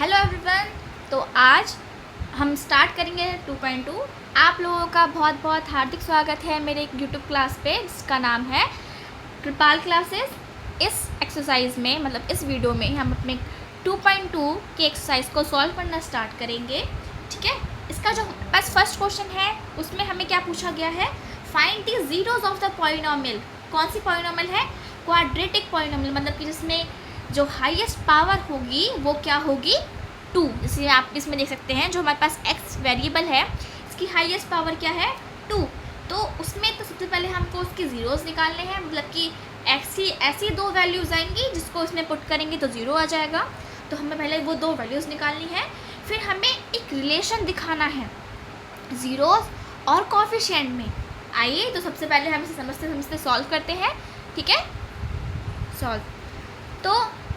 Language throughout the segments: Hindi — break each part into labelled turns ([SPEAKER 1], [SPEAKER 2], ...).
[SPEAKER 1] Hello everyone. तो आज हम स्टार्ट करेंगे 2.2। आप लोगों का बहुत बहुत हार्दिक स्वागत है मेरे एक यूट्यूब क्लास पे जिसका नाम है कृपाल क्लासेस। इस एक्सरसाइज में मतलब इस वीडियो में हम अपने 2.2 की एक्सरसाइज को सॉल्व करना स्टार्ट करेंगे। ठीक है, इसका जो बस फर्स्ट क्वेश्चन है उसमें हमें क्या पूछा गया है, find the zeros of the polynomial. कौन सी पॉलिनोमियल है? क्वाड्रेटिक पॉलिनोमियल, मतलब कि जिसमें जो हाईएस्ट पावर होगी वो क्या होगी? 2। जैसे आप इसमें देख सकते हैं जो हमारे पास x वेरिएबल है इसकी हाईएस्ट पावर क्या है? 2। तो उसमें तो सबसे पहले हमको उसके ज़ीरोज़ निकालने हैं, मतलब कि ऐसी दो वैल्यूज़ आएंगी जिसको इसमें पुट करेंगे तो ज़ीरो आ जाएगा। तो हमें पहले वो दो वैल्यूज़ निकालनी है, फिर हमें एक रिलेशन दिखाना है ज़ीरोज़ और कॉफिशिएंट में। आइए तो सबसे पहले हम इसे समझते समझते सॉल्व करते हैं। ठीक है, सॉल्व। तो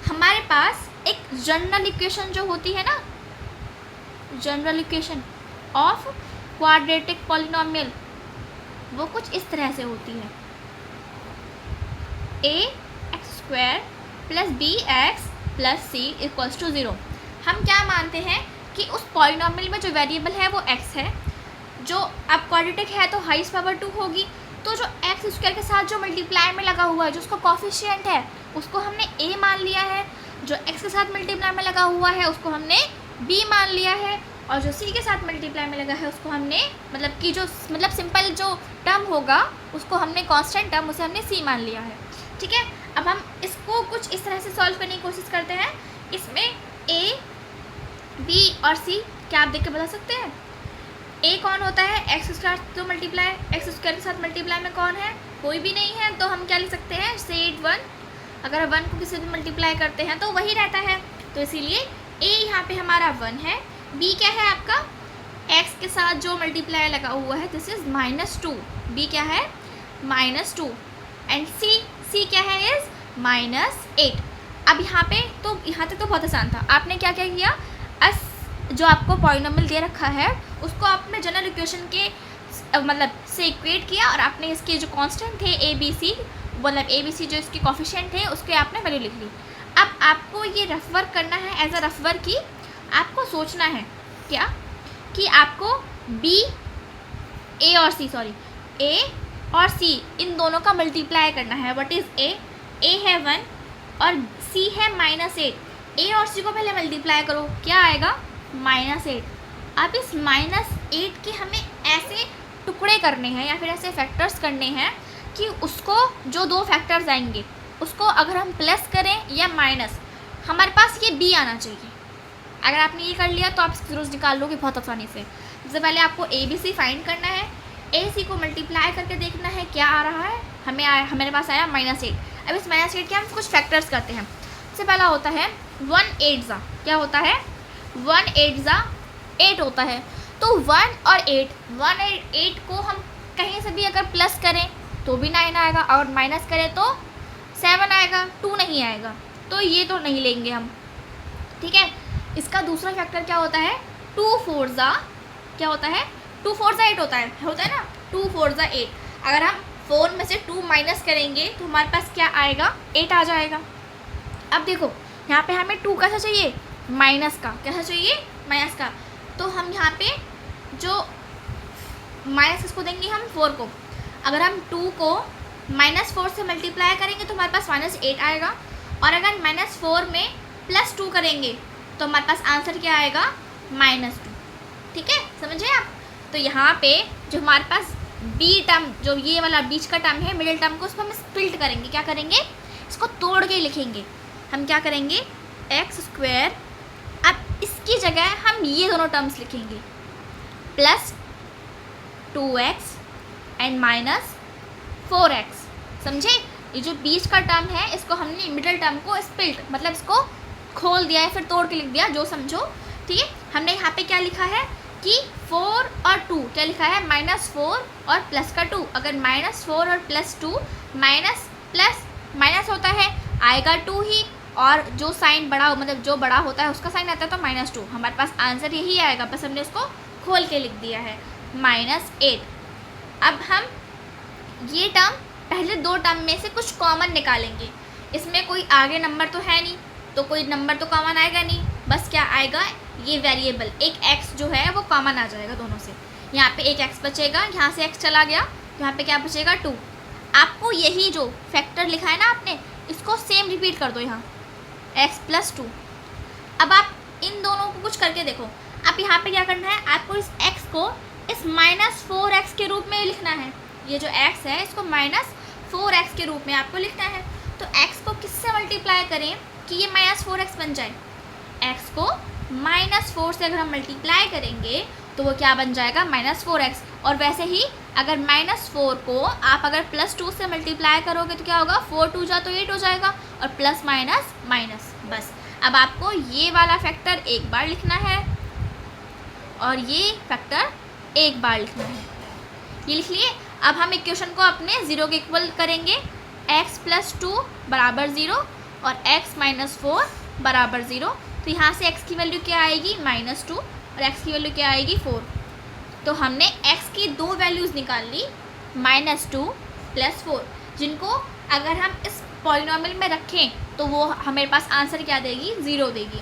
[SPEAKER 1] हमारे पास एक जनरल इक्वेशन जो होती है ना, general equation of quadratic polynomial, वो कुछ इस तरह से होती है, ax² + bx + c = 0। हम क्या मानते हैं कि उस पॉलिनोमियल में जो वेरिएबल है वो x है, जो अब क्वाड्रेटिक है तो हाईएस्ट पावर 2 होगी, तो जो x² के साथ जो मल्टीप्लाई में लगा हुआ है जो उसका कॉफिशिएंट है उसको हमने a मान लिया है, जो x के साथ मल्टीप्लाई में लगा हुआ है उसको हमने b मान लिया है, और जो c के साथ मल्टीप्लाई में लगा है उसको हमने मतलब कि जो सिंपल जो टर्म होगा उसको हमने कांस्टेंट टर्म उसे हमने c मान लिया है। ठीक है, अब हम इसको कुछ इस तरह से सॉल्व करने की कोशिश करते हैं। इसमें a, b और c क्या आप देख के बता सकते हैं? a कौन होता है? x² तो मल्टीप्लाई, x² के साथ मल्टीप्लाई में कौन है? कोई भी नहीं है, तो हम क्या लिख सकते हैं? सेट 1। अगर 1 को किसी भी मल्टीप्लाई करते हैं तो वही रहता है, तो इसीलिए a यहाँ पे हमारा 1 है। b क्या है आपका? x के साथ जो मल्टीप्लाई लगा हुआ है दिस इज -2, b क्या है? -2। एंड c क्या है? इज -8। अब यहाँ पे तो यहाँ तक तो बहुत आसान था। आपने क्या क्या किया, जो आपको पॉलिनोमियल दे रखा है उसको आपने जनरल इक्वेशन के मतलब से इक्वेट किया और आपने इसके जो कांस्टेंट थे a b c, मतलब a b c जो इसके कोफिशिएंट थे उसके आपने वैल्यू लिख ली। अब आपको ये रफ वर्क करना है, एज अ रफ वर्क की आपको सोचना है क्या कि आपको a और c इन दोनों का मल्टीप्लाई करना है। व्हाट इज़ a है 1 और c है -8। a और c को पहले मल्टीप्लाई करो, क्या आएगा? -8। अब इस -8 के हमें ऐसे टुकड़े करने हैं या फिर ऐसे फैक्टर्स करने हैं कि उसको जो दो फैक्टर्स आएंगे उसको अगर हम प्लस करें या माइनस, हमारे पास ये b आना चाहिए। अगर आपने ये कर लिया तो आप ज़रूर निकाल लोगे बहुत आसानी से। सबसे पहले आपको a b c फाइंड करना है, a c को मल्टीप्लाई करके देखना है क्या आ रहा है। हमारे पास आया -8। अब इस -8 के हम कुछ फैक्टर्स करते हैं। सबसे पहला होता है 1 8 क्या होता है? 1 8 8 होता है। तो 1 और 8 को हम कहीं से भी अगर प्लस करें तो भी 9 आएगा, और माइनस करें तो 7 आएगा, 2 नहीं आएगा, तो ये तो नहीं लेंगे हम। ठीक है, इसका दूसरा फैक्टर क्या होता है? 2 4 क्या होता है? 2 4 8 होता है ना, 2 4 8। अगर हम 4 में से 2 माइनस करेंगे तो हमारे पास क्या आएगा? 8 आ जाएगा। अब देखो यहाँ पे हमें 2 कैसा चाहिए? माइनस का। कैसा चाहिए? माइनस का। तो हम यहाँ पे जो माइनस किसको देंगे? हम 4 को। अगर हम 2 को -4 से मल्टीप्लाई करेंगे तो हमारे पास -8 आएगा, और अगर -4 में +2 करेंगे तो हमारे पास आंसर क्या आएगा? -2। ठीक है, समझे आप? तो यहाँ पे जो हमारे पास बी टर्म, जो ये वाला बीच का टर्म है, मिडिल टर्म को, उसको हम स्प्लिट करेंगे। क्या करेंगे? इसको तोड़ के लिखेंगे। हम क्या करेंगे? x²। अब इसकी जगह हम ये दोनों टर्म्स लिखेंगे, +2x एंड -4x। समझे? ये जो बीच का टर्म है इसको हमने मिडिल टर्म को स्प्लिट, मतलब इसको खोल दिया है, फिर तोड़ के लिख दिया, जो समझो। ठीक है, हमने यहाँ पे क्या लिखा है कि 4 और 2 क्या लिखा है? -4 और प्लस का 2। अगर -4 और +2, माइनस होता है आएगा 2 ही, और जो साइन बड़ा मतलब जो बड़ा होता है उसका साइन आता है तो -2। हमारे पास आंसर यही आएगा, बस हमने उसको खोल के लिख दिया है -8। अब हम ये टर्म पहले दो टर्म में से कुछ कॉमन निकालेंगे। इसमें कोई आगे नंबर तो है नहीं, तो कोई नंबर तो कॉमन आएगा नहीं, बस क्या आएगा, ये वेरिएबल एक x जो है वो कॉमन आ जाएगा दोनों से, यहाँ पे एक x बचेगा, यहाँ से x चला गया, यहाँ पे क्या बचेगा 2। आपको यही जो फैक्टर लिखा है ना आपने, इसको सेम रिपीट कर दो यहाँ x + 2। अब आप इन दोनों को कुछ करके देखो। आप यहाँ पे क्या करना है, आपको इस x को इस -4x के रूप में लिखना है। ये जो x है इसको -4x के रूप में आपको लिखना है। तो x को किससे मल्टीप्लाई करें कि ये -4x बन जाए? x को -4 से अगर हम मल्टीप्लाई करेंगे तो वो क्या बन जाएगा, -4x। और वैसे ही अगर -4 को आप अगर +2 से मल्टीप्लाई करोगे तो क्या होगा, 4 2 जा तो 8 हो जाएगा, और प्लस माइनस माइनस। बस अब आपको ये वाला फैक्टर एक बार लिखना है और ये फैक्टर एक बार लिखना है। ये लिख लिए। अब हम इक्वेशन को अपने 0 के इक्वल करेंगे। x + 2 = 0 और x - 4 = 0। तो यहाँ से x की वैल्यू क्या आएगी, -2, और x की वैल्यू क्या आएगी, 4। तो हमने x की दो वैल्यूज़ निकाल ली, -2 + 4, जिनको अगर हम इस पॉलिनॉमियल में रखें तो वो हमारे पास आंसर क्या देगी, 0 देगी।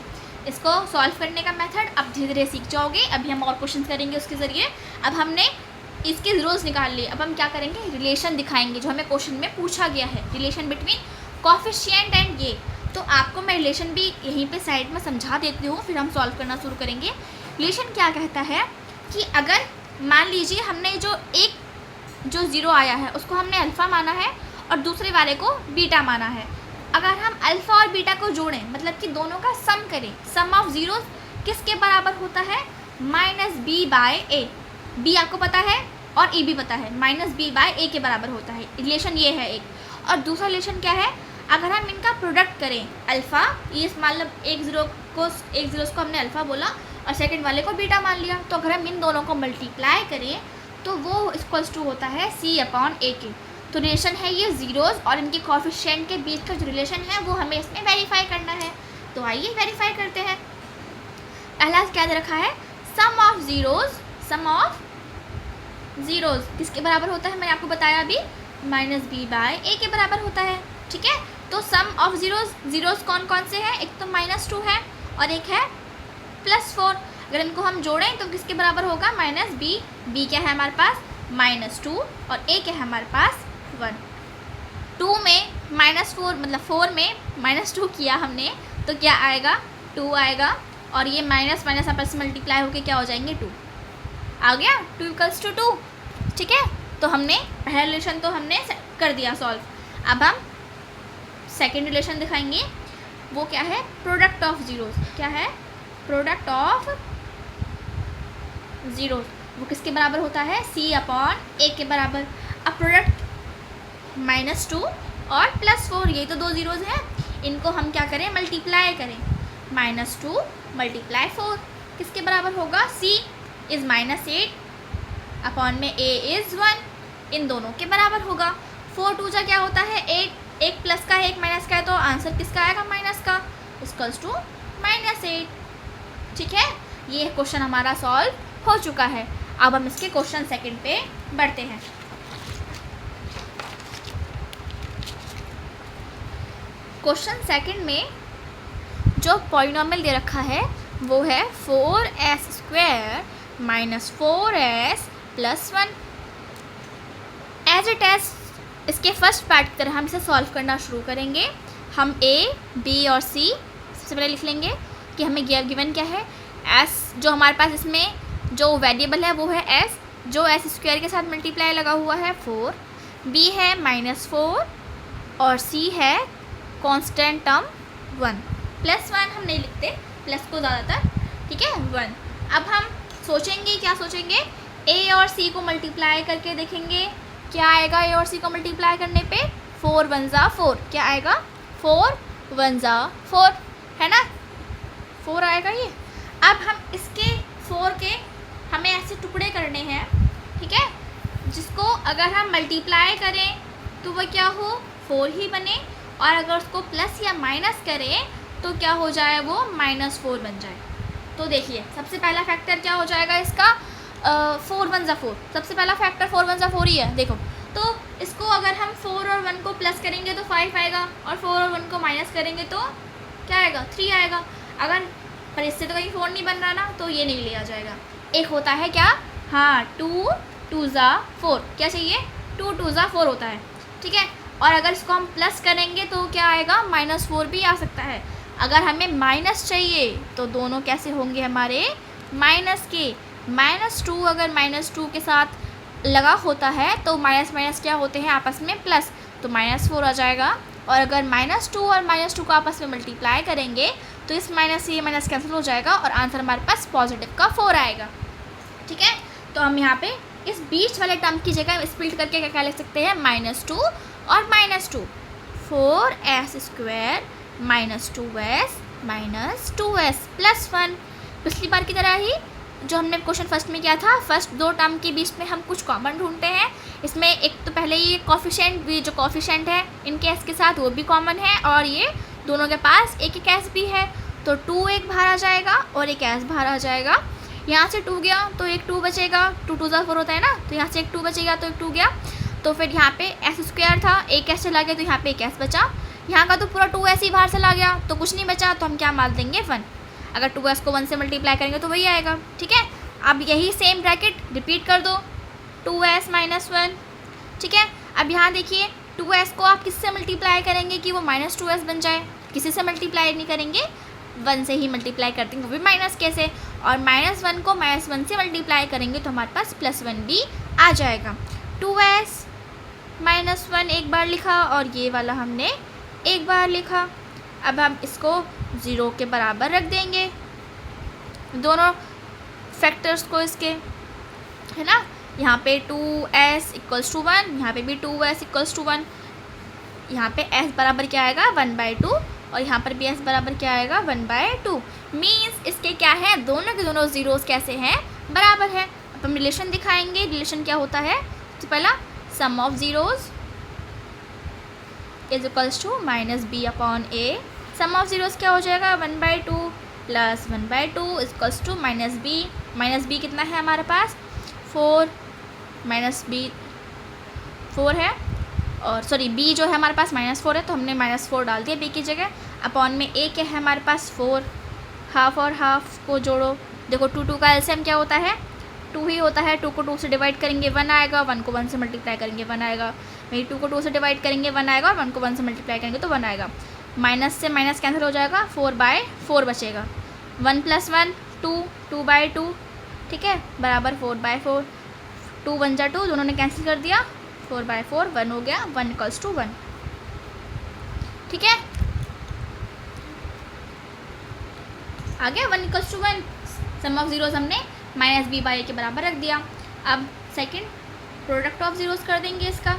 [SPEAKER 1] इसको सॉल्व करने का मेथड अब धीरे धीरे सीख जाओगे। अभी हम और क्वेश्चन करेंगे उसके ज़रिए। अब हमने इसके ज़ीरोज़ निकाल लिए। अब हम क्या करेंगे, रिलेशन दिखाएंगे जो हमें क्वेश्चन में पूछा गया है, रिलेशन बिटवीन कोएफिशिएंट एंड ये। तो आपको मैं रिलेशन भी यहीं पे साइड में समझा देती हूँ, फिर हम सॉल्व करना शुरू करेंगे। रिलेशन क्या कहता है कि अगर मान लीजिए हमने जो 0 आया है उसको हमने अल्फ़ा माना है और दूसरे वाले को बीटा माना है। अगर हम अल्फ़ा और बीटा को जोड़ें, मतलब कि दोनों का सम करें, सम ऑफ ज़ीरोज़ किसके बराबर होता है, -b/a। b आपको पता है और a भी पता है, -b/a के बराबर होता है। रिलेशन ये है एक। और दूसरा रिलेशन क्या है, अगर हम इनका प्रोडक्ट करें, अल्फ़ा, ये मतलब एक ज़ीरो को हमने अल्फ़ा बोला और सेकंड वाले को बीटा मान लिया, तो अगर हम इन दोनों को मल्टीप्लाई करें तो वो इक्वल्स टू होता है c/a के। तो रिलेशन है ये ज़ीरोज़ और इनके कोएफिशिएंट के बीच का जो रिलेशन है वो हमें इसमें वेरीफाई करना है। तो आइए वेरीफाई करते हैं। पहला क्या दे रखा है, सम ऑफ ज़ीरोज़ किसके बराबर होता है, मैंने आपको बताया अभी, -b/a के बराबर होता है। ठीक है, तो सम ऑफ ज़ीरोज़ कौन कौन से हैं, एक तो -2 है और एक है +4। अगर इनको हम जोड़ें तो किसके बराबर होगा, -b। b क्या है हमारे पास, -2, और a क्या है हमारे पास, 1। 2 में -4 मतलब 4 में -2 किया हमने तो क्या आएगा, 2 आएगा, और ये माइनस माइनस आपस में मल्टीप्लाई होकर क्या हो जाएंगे, 2 आ गया, 2 = 2। ठीक है, तो हमने पहला रिलेशन तो हमने कर दिया सॉल्व। अब हम सेकेंड रिलेशन दिखाएंगे। वो क्या है, प्रोडक्ट ऑफ ज़ीरोज़। क्या है, प्रोडक्ट ऑफ ज़ीरोज़, वो किसके बराबर होता है, c/a के बराबर। अब प्रोडक्ट -2 और +4, ये तो दो ज़ीरोज़ हैं, इनको हम क्या करें, मल्टीप्लाई करें। -2 × 4 किसके बराबर होगा, c इज़ -8 अपॉन में a इज़ 1, इन दोनों के बराबर होगा। 4 2 जा क्या होता है, 8, एक प्लस का है एक माइनस का है, तो आंसर किसका आएगा, माइनस का, इक्वल्स टू -8। ठीक है, ये क्वेश्चन हमारा सॉल्व हो चुका है। अब हम इसके क्वेश्चन सेकंड पे बढ़ते हैं। क्वेश्चन सेकंड में जो पॉलिनॉमियल दे रखा है वो है 4s² - 4s + 1। As it as इसके फर्स्ट पार्ट की तरह हम इसे सॉल्व करना शुरू करेंगे। हम a, b और c सबसे पहले लिख लेंगे कि हमें गिवन क्या है, s जो हमारे पास इसमें जो वेरिएबल है वो है s, जो s² के साथ मल्टीप्लाई लगा हुआ है 4, b है -4 और c है कांस्टेंट टर्म 1। +1 हम नहीं लिखते, प्लस को ज़्यादातर, ठीक है, 1। अब हम सोचेंगे, क्या सोचेंगे, a और c को मल्टीप्लाई करके देखेंगे क्या आएगा। a और c को मल्टीप्लाई करने पे 4 1 ज़ा 4, क्या आएगा, 4 1 ज़ा 4, है ना, 4 आएगा ये। अब हम इसके 4 के हमें ऐसे टुकड़े करने हैं, ठीक है, जिसको अगर हम मल्टीप्लाई करें तो वह क्या हो, 4 ही बने, और अगर उसको प्लस या माइनस करें तो क्या हो जाए, वो -4 बन जाए। तो देखिए सबसे पहला फैक्टर क्या हो जाएगा इसका, 4 1 ज़ा 4, सबसे पहला फैक्टर 4 1 ज़ा 4 ही है। देखो तो इसको अगर हम 4 और 1 को प्लस करेंगे तो 5 आएगा, और 4 और 1 को माइनस करेंगे तो क्या आएगा, 3 आएगा। अगर पर इससे तो कहीं 4 नहीं बन रहा ना, तो ये नहीं लिया जाएगा। एक होता है क्या, हाँ 2 2 ज़ा 4, क्या चाहिए 2 2 ज़ा 4 होता है, ठीक है। और अगर इसको हम प्लस करेंगे तो क्या आएगा, -4 भी आ सकता है। अगर हमें माइनस चाहिए तो दोनों कैसे होंगे हमारे, माइनस के। -2 अगर -2 के साथ लगा होता है तो माइनस माइनस क्या होते हैं आपस में, प्लस, तो -4 आ जाएगा। और अगर -2 और -2 को आपस में मल्टीप्लाई करेंगे तो इस माइनस से ये माइनस कैंसिल हो जाएगा और आंसर हमारे पास पॉजिटिव का 4 आएगा, ठीक है। तो हम यहाँ पे इस बीच वाले टर्म की जगह स्प्लिट करके क्या लिख सकते हैं, -2 और -2, 4s² -2s 2s +1। पिछली बार की तरह ही जो हमने क्वेश्चन फर्स्ट में किया था, फर्स्ट 2 टर्म के बीच में हम कुछ कॉमन ढूंढते हैं। इसमें एक तो पहले ये कॉफिशेंट भी, जो कॉफिशेंट है इनके एस के साथ वो भी कॉमन है, और ये दोनों के पास एक एक एस भी है, तो 2 एक बाहर आ जाएगा और एक एस बाहर आ जाएगा। यहाँ से 2 गया तो एक 2 बचेगा, 2 2 ज़ा 4 होता है ना, तो यहाँ से एक 2 बचेगा तो एक 2 गया, तो फिर यहाँ पे s² था, एक एस चला गया तो यहाँ पे एक एस बचा। यहाँ का तो पूरा 2s ही बाहर चला गया तो कुछ नहीं बचा, तो हम क्या मान देंगे 1। अगर 2s को 1 से मल्टीप्लाई करेंगे तो वही आएगा, ठीक है। अब यही सेम ब्रैकेट रिपीट कर दो, 2s -1, ठीक है। अब यहाँ देखिए 2s को आप किससे मल्टीप्लाई करेंगे कि वो -2s बन जाए, किसी से मल्टीप्लाई नहीं करेंगे, 1 से ही मल्टीप्लाई करते हैं, वो भी माइनस के से, और -1 को -1 से मल्टीप्लाई करेंगे तो हमारे पास +1 भी आ जाएगा। 2s -1 एक बार लिखा और ये वाला हमने एक बार लिखा। अब हम इसको 0 के बराबर रख देंगे, दोनों फैक्टर्स को इसके, है ना। यहाँ पे 2s = 1, यहाँ पे भी 2s = 1, यहाँ पे s बराबर क्या आएगा 1/2, और यहाँ पर भी s बराबर क्या आएगा 1/2। मीन्स इसके क्या है, दोनों के दोनों ज़ीरोज़ कैसे हैं, बराबर है। अब हम रिलेशन दिखाएंगे। रिलेशन क्या होता है, तो पहला sum of zeros is equals to -b/a। Sum of zeros क्या हो जाएगा, 1/2 + 1/2 is equals to -b। -b कितना है हमारे पास, 4, -b 4 है, और सॉरी b जो है हमारे पास -4 है, तो हमने -4 डाल दिया b की जगह। अपॉन में a क्या है हमारे पास 4, हाफ और हाफ को जोड़ो, देखो 2 2 का एलसीएम क्या होता है, 2 ही होता है। 2 को 2 से डिवाइड करेंगे 1 आएगा, 1 को 1 से मल्टीप्लाई करेंगे 1 आएगा, वही 2 को 2 से डिवाइड करेंगे 1 आएगा, और 1 को 1 से मल्टीप्लाई करेंगे तो 1 आएगा। माइनस से माइनस कैंसिल हो जाएगा, 4/4 बचेगा, 1 + 1 2, 2/2, ठीक है, बराबर 4/4, 2 1 जा 2, दोनों ने कैंसिल कर दिया, 4/4 1 हो गया, 1 = 1, ठीक है। आ गया 1 = 1। सम ऑफ ज़ीरोज़ हमने -b/a के बराबर रख दिया। अब सेकंड प्रोडक्ट ऑफ ज़ीरोज़ कर देंगे इसका,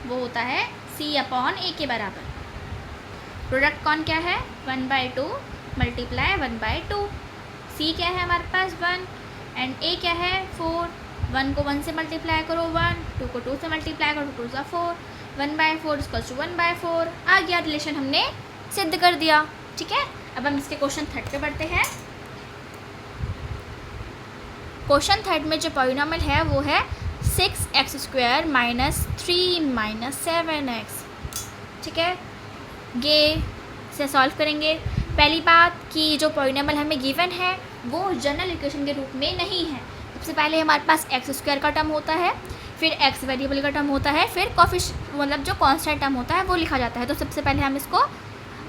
[SPEAKER 1] वो होता है c/a के बराबर। प्रोडक्ट कौन क्या है, 1/2 × 1/2। c क्या है हमारे पास 1 एंड a क्या है 4। 1 को 1 से मल्टीप्लाई करो 1, 2 को 2 से मल्टीप्लाई करो 2 × 4, 1/4 = 1/4 आ गया। रिलेशन हमने सिद्ध कर दिया, ठीक है। अब हम इसके क्वेश्चन 3 पे बढ़ते हैं। क्वेश्चन 3 में जो पॉलिनॉमियल है वो है 6x² - 3 - 7x, ठीक है। ये से सॉल्व करेंगे। पहली बात कि जो पॉलिनॉमियल हमें गिवन है वो जनरल इक्वेशन के रूप में नहीं है। सबसे पहले हमारे पास x² का टर्म होता है, फिर x वेरिएबल का टर्म होता है, फिर मतलब जो कांस्टेंट टर्म होता है वो लिखा जाता है। तो सबसे पहले हम इसको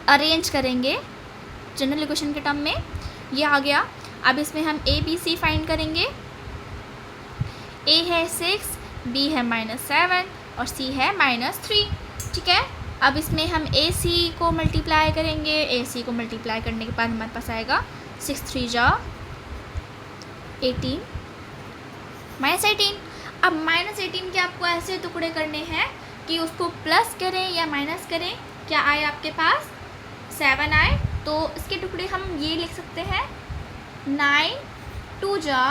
[SPEAKER 1] अरेंज करेंगे जनरल इक्वेशन के टर्म में, ये आ गया। अब इसमें हम a b c फाइंड करेंगे। a है 6, b है -7 और c है -3, ठीक है। अब इसमें हम a c को मल्टीप्लाई करेंगे। a c को मल्टीप्लाई करने के बाद हमारे पास आएगा 6 3 जा 18 -18। अब -18 के आपको ऐसे टुकड़े करने हैं कि उसको प्लस करें या माइनस करें, क्या आए आपके पास 7 आए, तो इसके टुकड़े हम ये लिख सकते हैं 9 2 जा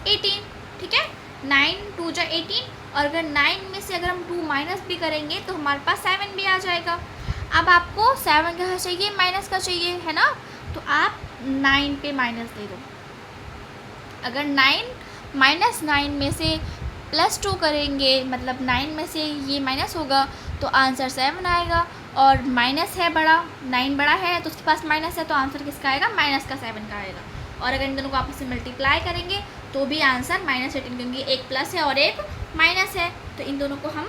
[SPEAKER 1] 18, ठीक है। 9 2 जा 18, और अगर 9 में से अगर हम 2 माइनस भी करेंगे तो हमारे पास 7 भी आ जाएगा। अब आपको 7 का चाहिए, माइनस का चाहिए, है ना, तो आप 9 पे माइनस दे दो। अगर 9 में से +2 करेंगे, मतलब 9 में से ये माइनस होगा तो आंसर 7 आएगा। और माइनस है बड़ा, 9 बड़ा है तो उसके पास माइनस है, तो आंसर किसका आएगा? माइनस का 7 का आएगा। और अगर इन दोनों को आपस में मल्टीप्लाई करेंगे तो भी आंसर -18, क्योंकि एक प्लस है और एक माइनस है। तो इन दोनों को हम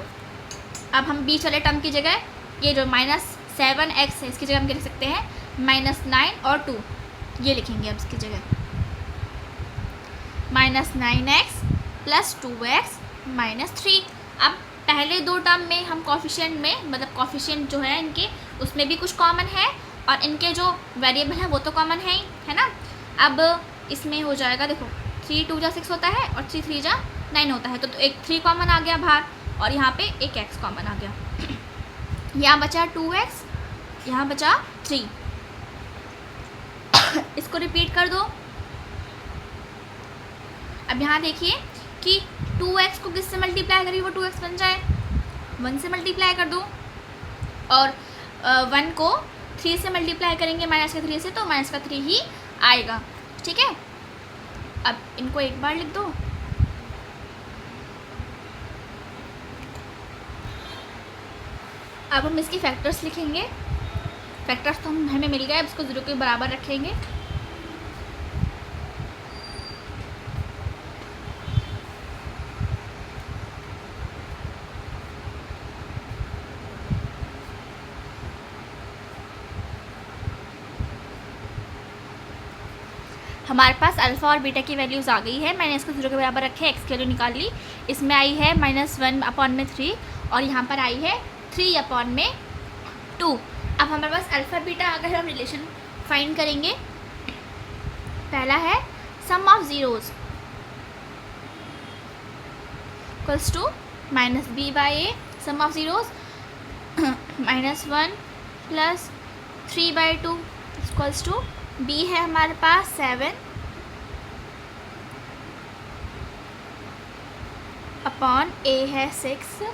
[SPEAKER 1] बीच वाले टर्म की जगह ये जो -7x है इसकी जगह हम क्या लिख सकते हैं? -9 और 2 ये लिखेंगे अब इसकी जगह, -9x + 2x - 3। अब पहले दो टर्म में हम कॉफिशिएंट में, मतलब कॉफिशिएंट जो है इनके, उसमें भी कुछ कॉमन है और इनके जो वेरिएबल हैं वो तो कॉमन है ही, है ना। अब इसमें हो जाएगा, देखो 3 2 जा 6 होता है और 3 3 जा 9 होता है, तो एक 3 कॉमन आ गया बाहर और यहाँ पे एक x कॉमन आ गया। यहाँ बचा 2x, यहाँ बचा 3। इसको रिपीट कर दो। अब यहाँ देखिए कि 2x को किससे मल्टीप्लाई करिए वो 2x बन जाए, 1 से मल्टीप्लाई कर दो। और 1 को 3 से मल्टीप्लाई करेंगे -3 से, तो -3 ही आएगा, ठीक है। अब इनको एक बार लिख दो। अब हम इसकी फैक्टर्स लिखेंगे। फैक्टर्स तो हमें मिल गए, अब इसको 0 के बराबर रखेंगे। हमारे पास अल्फ़ा और बीटा की वैल्यूज़ आ गई है। मैंने इसको 0 के बराबर रखे, एक्स की वैल्यू निकाल ली। इसमें आई है -1/3 और यहाँ पर आई है 3/2। अब हमारे पास अल्फ़ा बीटा अगर हम रिलेशन फाइंड करेंगे, पहला है sum of zeros equals to -b/a, sum of zeros -1 + 3/2 equals to b है हमारे पास 7 अपॉन a है 6।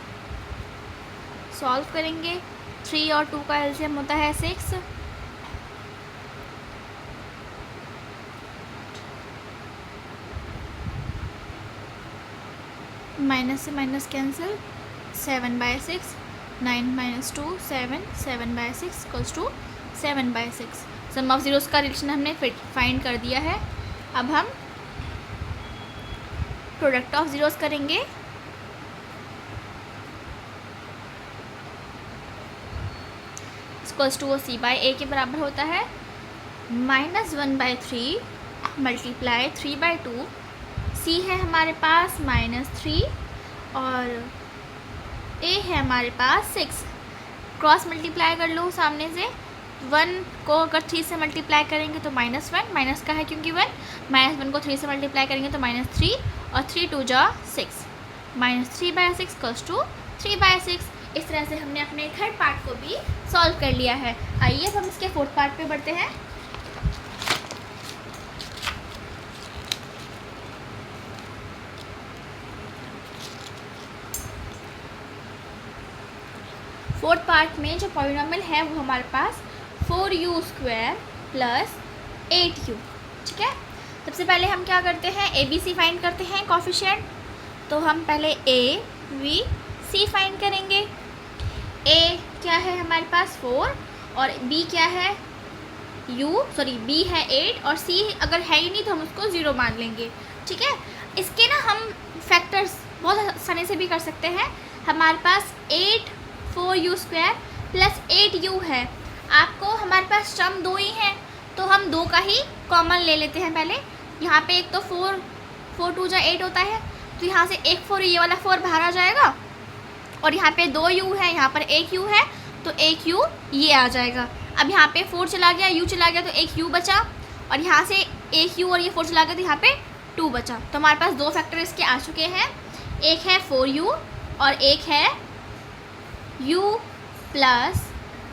[SPEAKER 1] सॉल्व करेंगे, 3 और 2 का एलसीएम होता है 6। माइनस से minus cancel, 7/6, 9 - 2 7, 7/6 equals to 7/6। Sum of zeros का रिलेशन हमने फाइंड कर दिया है। अब हम प्रोडक्ट ऑफ ज़ीरोज़ करेंगे। इक्वल्स टू वो c/a के बराबर होता है। -1/3 मल्टीप्लाई 3/2, c है हमारे पास -3 और a है हमारे पास 6। क्रॉस मल्टीप्लाई कर लो सामने से। 1 को अगर 3 से मल्टीप्लाई करेंगे तो -1, माइनस का है क्योंकि 1, -1 को 3 से मल्टीप्लाई करेंगे तो -3 और 3 2 जा 6, -3/6 इक्वल्स टू 3/6। इस तरह से हमने अपने थर्ड पार्ट को भी सॉल्व कर लिया है। आइए अब हम इसके फोर्थ पार्ट पे बढ़ते हैं। फोर्थ पार्ट में जो पॉलिनोमियल है वो हमारे पास 4u² + 8u, ठीक है। सबसे पहले हम क्या करते हैं, ABC फाइंड करते हैं कॉफिशिएंट। तो हम पहले A, B, C फाइंड करेंगे। A क्या है हमारे पास 4 और B क्या है B है 8 और C अगर है ही नहीं तो हम उसको 0 मान लेंगे, ठीक है। इसके ना हम फैक्टर्स बहुत आसानी से भी कर सकते हैं। हमारे पास 8 4u² + 8u है। आपको हमारे पास टर्म 2 ही हैं तो हम 2 का ही कॉमन ले लेते हैं। पहले यहाँ पे एक तो 4 2 जा 8 होता है, तो यहाँ से एक 4, ये वाला 4 बाहर आ जाएगा और यहाँ पे 2u है, यहाँ पर 1u है तो 1u ये आ जाएगा। अब यहाँ पे 4 चला गया, u चला गया तो 1u बचा और यहाँ से 1u और ये 4 चला गया तो यहाँ पे 2 बचा। तो हमारे पास 2 फैक्टर इसके आ चुके हैं, एक है 4u और एक है u +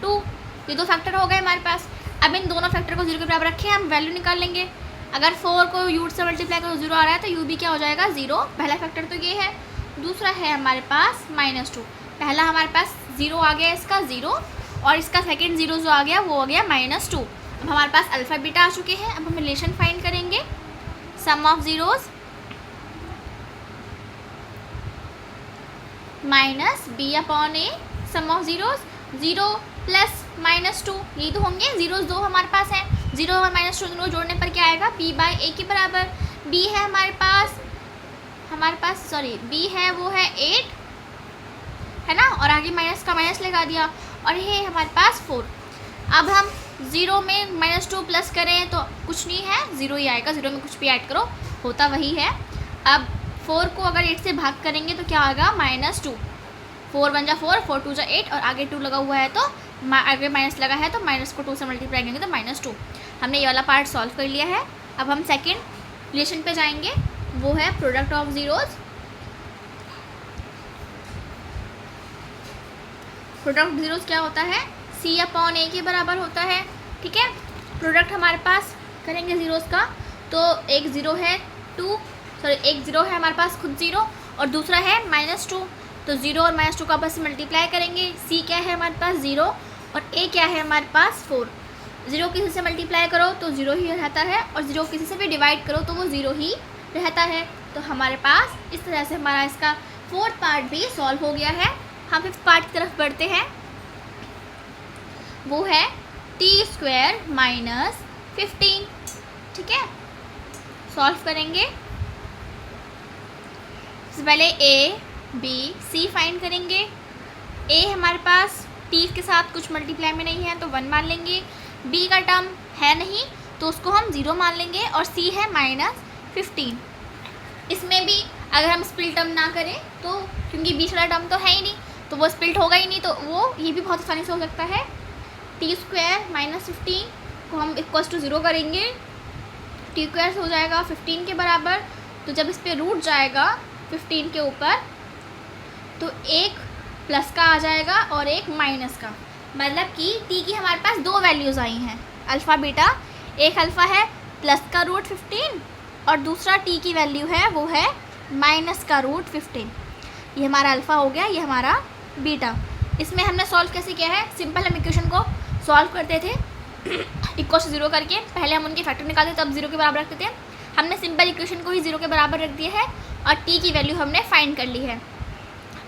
[SPEAKER 1] 2। ये 2 फैक्टर हो गए हमारे पास। अब इन दोनों फैक्टर को 0 के बराबर रखें, हम वैल्यू निकाल लेंगे। अगर 4 को u से मल्टीप्लाई करो 0 आ रहा है तो u भी क्या हो जाएगा 0। पहला फैक्टर तो ये है। दूसरा है हमारे पास -2। पहला हमारे पास 0 आ गया इसका 0 और इसका सेकंड 0 जो आ गया वो हो गया -2। अब हमारे पास अल्फ़ा बीटा आ चुके हैं। अब हम रिलेशन फाइंड करेंगे, sum of zeros -b/a sum of zeros, 0 plus -2, यही तो होंगे। ज़ीरोज़ 2 हमारे पास है, 0 और -2 दोनों जोड़ने पर क्या आएगा, b/a के बराबर। b है हमारे पास b है वो है 8 है ना, और आगे माइनस का माइनस लगा दिया, और ये हमारे पास 4। अब हम 0 में -2 प्लस करें तो कुछ नहीं है, 0 ही आएगा। 0 में कुछ भी ऐड करो होता वही है। अब 4 को अगर 8 से भाग करेंगे तो क्या आएगा, -2। 4 1 जा 4, 4 2 जा 8, और आगे 2 लगा हुआ है तो आगे माइनस लगा है तो माइनस को 2 से मल्टीप्लाई करेंगे तो -2। हमने ये वाला पार्ट सॉल्व कर लिया है। अब हम सेकेंड रिलेशन पे जाएंगे, वो है product of zeros. Product of zeros क्या होता है, c/a के बराबर होता है। ठीक है, प्रोडक्ट हमारे पास करेंगे ज़ीरोज़ का, तो एक 0 है एक 0 है हमारे पास खुद 0, और दूसरा है -2, तो 0 और -2 को आपस में मल्टीप्लाई करेंगे। c क्या है हमारे पास 0, और a क्या है हमारे पास 4। 0 किसी से मल्टीप्लाई करो तो 0 ही रहता है, और 0 किसी से भी डिवाइड करो तो वो 0 ही रहता है। तो हमारे पास इस तरह से हमारा इसका फोर्थ पार्ट भी सॉल्व हो गया है। हम फिफ्थ पार्ट की तरफ बढ़ते हैं, वो है t² - 15। ठीक है, सॉल्व करेंगे। सबसे पहले a, b, c फाइंड करेंगे। a हमारे पास t के साथ कुछ मल्टीप्लाई में नहीं है तो 1 मान लेंगे, b का टर्म है नहीं तो उसको हम 0 मान लेंगे, और c है -15। इसमें भी अगर हम स्प्लिट टर्म ना करें तो, क्योंकि बीच वाला टर्म तो है ही नहीं तो वो स्प्लिट होगा ही नहीं, तो वो ये भी बहुत आसानी से हो सकता है। t² - 15 को हम =0 करेंगे, t² हो जाएगा 15 के बराबर। तो जब इस पर रूट जाएगा 15 के ऊपर तो एक प्लस का आ जाएगा और एक माइनस का, मतलब कि t की हमारे पास 2 वैल्यूज़ आई हैं, अल्फ़ा बीटा। एक अल्फ़ा है प्लस का रूट 15, और दूसरा t की वैल्यू है वो है माइनस का रूट 15। ये हमारा अल्फ़ा हो गया, ये हमारा बीटा। इसमें हमने सॉल्व कैसे किया है, सिंपल हम इक्वेशन को सॉल्व करते थे =0 करके, पहले हम उनके फैक्टर निकालते तब 0 के बराबर रखते थे। हमने सिंपल इक्वेशन को ही 0 के बराबर रख दिया है, और t की वैल्यू हमने फाइंड कर ली है।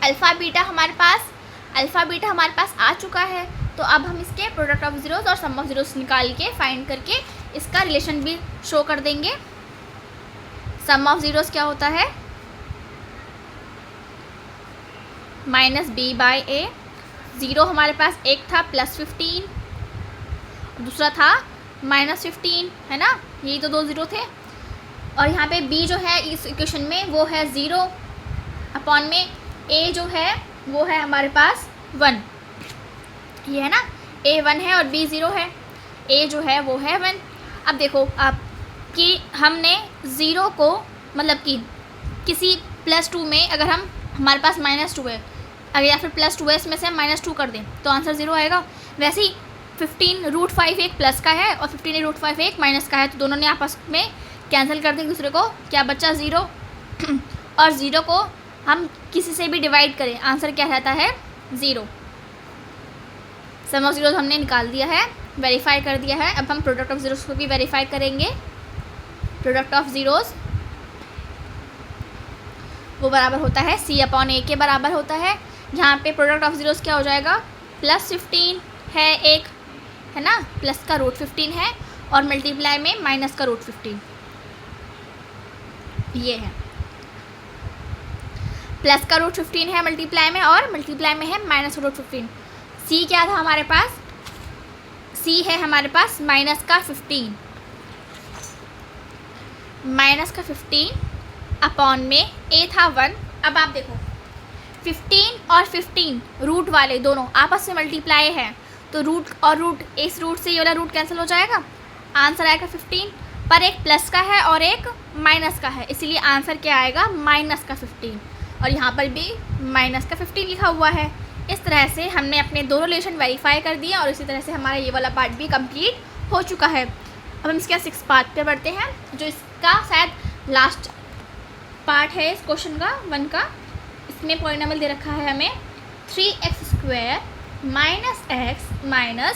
[SPEAKER 1] अल्फ़ा बीटा हमारे पास आ चुका है, तो अब हम इसके प्रोडक्ट ऑफ ज़ीरोज़ और सम ऑफ ज़ीरोज़ निकाल के फाइंड करके इसका रिलेशन भी शो कर देंगे। सम ऑफ ज़ीरोज़ क्या होता है, -b/a। 0 हमारे पास एक था +15, दूसरा था -15, है ना, यही तो 2 0 थे। और यहाँ पे b जो है इस इक्वेशन में वो है 0 अपॉन में a जो है वो है हमारे पास 1, ये है ना, a 1 है और b 0 है, a जो है वो है 1। अब देखो आप कि हमने 0 को, मतलब कि किसी +2 में अगर हमारे पास -2 है, अगर या फिर +2 है इसमें से हम -2 कर दें तो आंसर 0 आएगा। वैसे ही 15√5 एक प्लस का है और 15√5 एक माइनस का है, तो दोनों ने आपस में कैंसिल कर दें एक दूसरे को, क्या बच्चा 0 और 0 को हम किसी से भी डिवाइड करें आंसर क्या रहता है 0। सम ऑफ ज़ीरोज़ हमने निकाल दिया है, वेरीफाई कर दिया है। अब हम प्रोडक्ट ऑफ ज़ीरोज़ को भी वेरीफाई करेंगे। प्रोडक्ट ऑफ ज़ीरोज़ वो बराबर होता है c/a के बराबर होता है। यहाँ पे प्रोडक्ट ऑफ ज़ीरोज़ क्या हो जाएगा, +15 है एक, है ना, प्लस का रूट 15 है, और मल्टीप्लाई में माइनस का रूट 15, ये है प्लस का रूट 15 है मल्टीप्लाई में, और मल्टीप्लाई में है माइनस का रूट 15। c क्या था हमारे पास, c है हमारे पास -15 अपॉन में a था 1। अब आप देखो 15 और 15 रूट वाले दोनों आपस में मल्टीप्लाई है, तो रूट और रूट, इस रूट से ये वाला रूट कैंसिल हो जाएगा, आंसर आएगा 15। पर एक प्लस का है और एक माइनस का है, इसीलिए आंसर क्या आएगा -15, और यहाँ पर भी -15 लिखा हुआ है। इस तरह से हमने अपने दोनों रिलेशन वेरीफाई कर दिए, और इसी तरह से हमारा ये वाला पार्ट भी कंप्लीट हो चुका है। अब हम इसके 6 पार्ट पे बढ़ते हैं, जो इसका शायद लास्ट पार्ट है इस क्वेश्चन का 1 का। इसमें पॉलिनोमियल दे रखा है हमें 3x² - x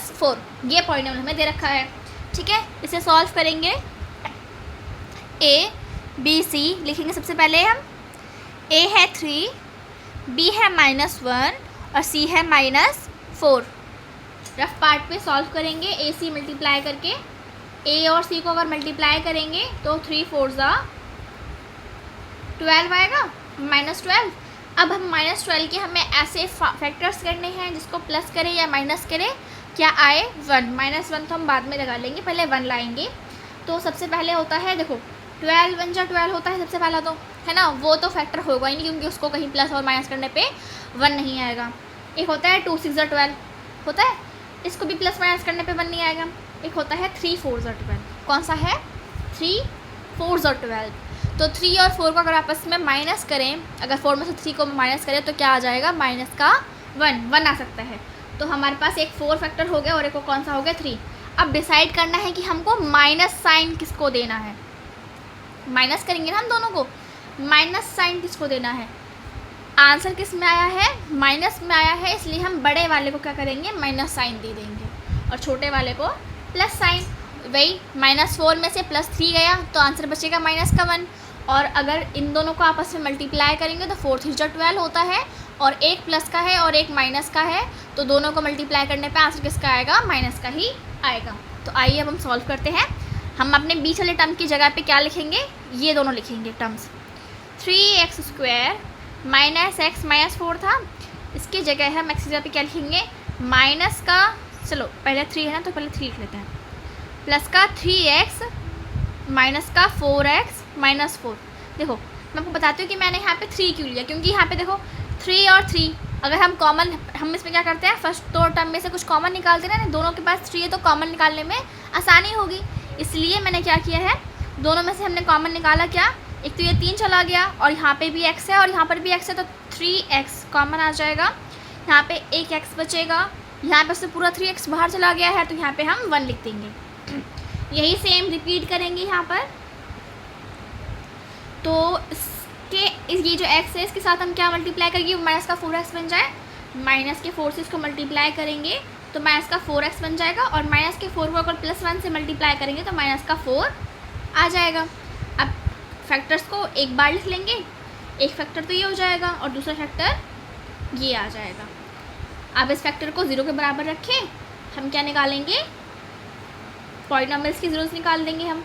[SPEAKER 1] - 4, ये पॉलिनोमियल हमें दे रखा है। ठीक है, इसे सॉल्व करेंगे। a b c लिखेंगे सबसे पहले हम। a है 3, b है -1 और सी है -4। रफ पार्ट पे सॉल्व करेंगे, ए सी मल्टीप्लाई करके ए और सी को अगर मल्टीप्लाई करेंगे तो 3 4 12 आएगा, -12। अब हम -12 के हमें ऐसे फैक्टर्स करने हैं जिसको प्लस करें या माइनस करें, क्या आए 1, -1 तो हम बाद में लगा लेंगे, पहले 1 लाएंगे। तो सबसे पहले होता है, देखो 12 1 जा 12 होता है सबसे पहला, तो है ना, वो तो फैक्टर होगा ही नहीं क्योंकि उसको कहीं प्लस और माइनस करने पे 1 नहीं आएगा। एक होता है 2 6 जा 12 होता है, इसको भी प्लस माइनस करने पे 1 नहीं आएगा। एक होता है 3 4 जा 12, कौन सा है 3 4 जा 12। तो 3 और 4 को अगर आपस में माइनस करें, अगर 4 में से 3 को माइनस करें तो क्या आ जाएगा, माइनस का 1 आ सकता है। तो हमारे पास एक 4 फैक्टर हो गया और एक को कौन सा हो गया 3। अब डिसाइड करना है कि हमको माइनस साइन किसको देना है, माइनस करेंगे ना हम दोनों को, माइनस साइन किसको देना है। आंसर किस में आया है, माइनस में आया है, इसलिए हम बड़े वाले को क्या करेंगे, माइनस साइन दे देंगे और छोटे वाले को प्लस साइन। वही -4 में से +3 गया तो आंसर बचेगा -1। और अगर इन दोनों को आपस में मल्टीप्लाई करेंगे तो 4 3 जा 12 होता है, और एक प्लस का है और एक माइनस का है, तो दोनों को मल्टीप्लाई करने पे आंसर किसका आएगा, माइनस का ही आएगा। तो आइए अब हम सॉल्व करते हैं। हम अपने बीच वाले टर्म की जगह पे क्या लिखेंगे, ये दोनों लिखेंगे टर्म्स। 3x² -x -4 था, इसकी जगह हम x की जगह पे क्या लिखेंगे, माइनस का, चलो पहले 3 है ना तो पहले 3 लिख लेते हैं, प्लस का 3x माइनस का 4x -4। देखो मैं आपको बताती हूँ कि मैंने यहाँ पे 3 क्यों लिया, क्योंकि यहाँ पे देखो 3 और 3 अगर हम कॉमन, हम इसमें क्या करते हैं, फर्स्ट 2 टर्म में से कुछ कॉमन निकालते हैं ना, दोनों के पास 3 है तो कॉमन निकालने में आसानी होगी, इसलिए मैंने क्या किया है, दोनों में से हमने कॉमन निकाला, क्या, एक तो ये 3 चला गया और यहाँ पे भी x है और यहाँ पर भी x है, तो 3x कॉमन आ जाएगा, यहाँ पे एक x बचेगा, यहाँ पे से पूरा 3x बाहर चला गया है तो यहाँ पे हम 1 लिख देंगे। यही सेम रिपीट करेंगे यहाँ पर। तो ये जो x है इसके साथ हम क्या मल्टीप्लाई करेंगे, माइनस का 4x बन जाए, माइनस के 4 से इसको मल्टीप्लाई करेंगे तो माइनस का 4x बन जाएगा, और माइनस के 4 को अगर +1 से मल्टीप्लाई करेंगे तो माइनस का 4 आ जाएगा। अब फैक्टर्स को एक बार लिख लेंगे, एक फैक्टर तो ये हो जाएगा और दूसरा फैक्टर ये आ जाएगा। अब इस फैक्टर को 0 के बराबर रखें, हम क्या निकालेंगे, पॉलिनोमियल्स की ज़रूरत निकाल देंगे हम।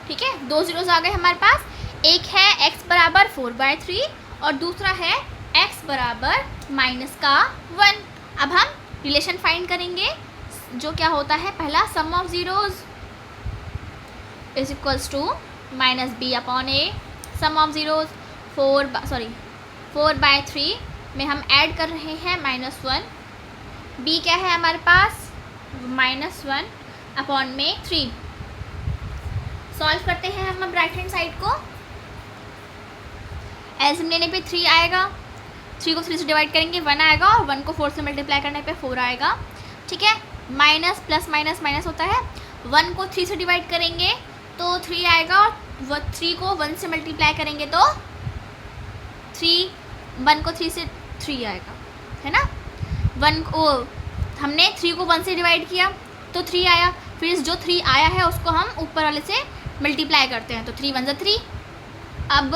[SPEAKER 1] ठीक है, 2 ज़ीरोज़ आ गए हमारे पास, एक है x बराबर 4/3 और दूसरा है x बराबर -1। अब हम रिलेशन फाइंड करेंगे, जो क्या होता है, पहला sum of zeros is equals to -b/a, sum of zeros 4/3 में हम ऐड कर रहे हैं -1, b क्या है हमारे पास, -1/3। सॉल्व करते हैं हम अब राइट हैंड साइड को। एलसीएम लेने पे 3 आएगा, 3 को 3 से डिवाइड करेंगे 1 आएगा, और 1 को 4 से मल्टीप्लाई करने पे 4 आएगा। ठीक है, माइनस प्लस माइनस माइनस होता है, 1 को 3 से डिवाइड करेंगे तो 3 आएगा, और 3 को 1 से मल्टीप्लाई करेंगे तो 1 को 3 से 3 आएगा, है ना। 1 को हमने 3 को 1 से डिवाइड किया तो 3 आया, फिर जो 3 आया है उसको हम ऊपर वाले से मल्टीप्लाई करते हैं तो 3 1 3। अब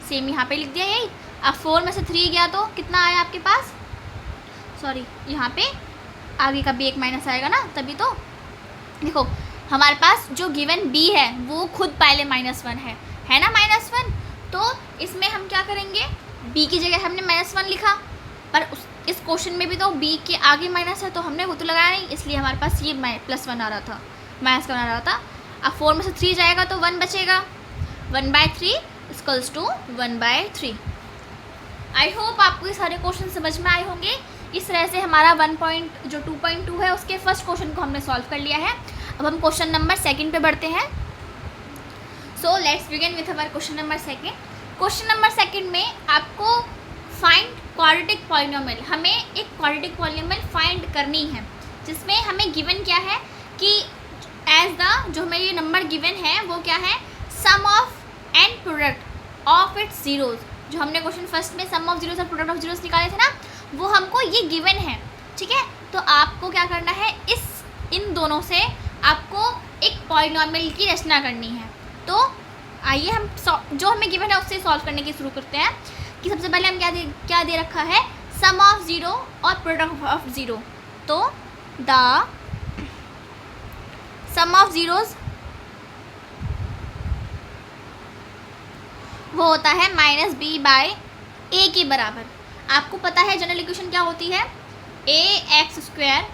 [SPEAKER 1] सेम यहाँ पे लिख दिया यही। अब 4 में से 3 गया तो कितना आया आपके पास, सॉरी यहाँ पे आगे का भी एक माइनस आएगा ना, तभी तो देखो हमारे पास जो गिवन b है वो खुद पहले -1 है ना, -1। तो इसमें हम क्या करेंगे, b की जगह हमने -1 लिखा, पर इस क्वेश्चन में भी तो b के आगे माइनस है तो हमने वो तो लगाया नहीं, इसलिए हमारे पास ये +1 आ रहा था, -1 आ रहा था। अब 4 में से 3 जाएगा तो 1 बचेगा, 1/3 इक्वल्स टू 1/3। आई होप आपको ये सारे क्वेश्चन समझ में आए होंगे। इस तरह से हमारा 2.2 है उसके फर्स्ट क्वेश्चन को हमने सॉल्व कर लिया है। अब हम क्वेश्चन नंबर 2 पे बढ़ते हैं। So let's begin with our question number 2। Question number 2 में आपको फाइंड क्वाड्रेटिक पॉलिनोमियल, हमें एक क्वाड्रेटिक पॉलिनोमियल फाइंड करनी है, जिसमें हमें गिवन क्या है कि एज द जो हमें ये नंबर गिवन है वो क्या है, sum of and product of its zeros. जो हमने क्वेश्चन फर्स्ट में सम ऑफ जीरोज़ और प्रोडक्ट ऑफ जीरोज़ निकाले थे ना, वो हमको ये गिवन है। ठीक है, तो आपको क्या करना है, इन दोनों से आपको एक पॉलिनोमियल की रचना करनी है। तो आइए हम जो हमें गिवन है उससे सॉल्व करने की शुरू करते हैं कि सबसे पहले हम क्या दे रखा है, सम ऑफ ज़ीरो और प्रोडक्ट ऑफ ज़ीरो। तो द सम ऑफ ज़ीरोज़ वो होता है माइनस बी बाय ए के बराबर। आपको पता है जनरल इक्वेशन क्या होती है, ए एक्स स्क्वायर,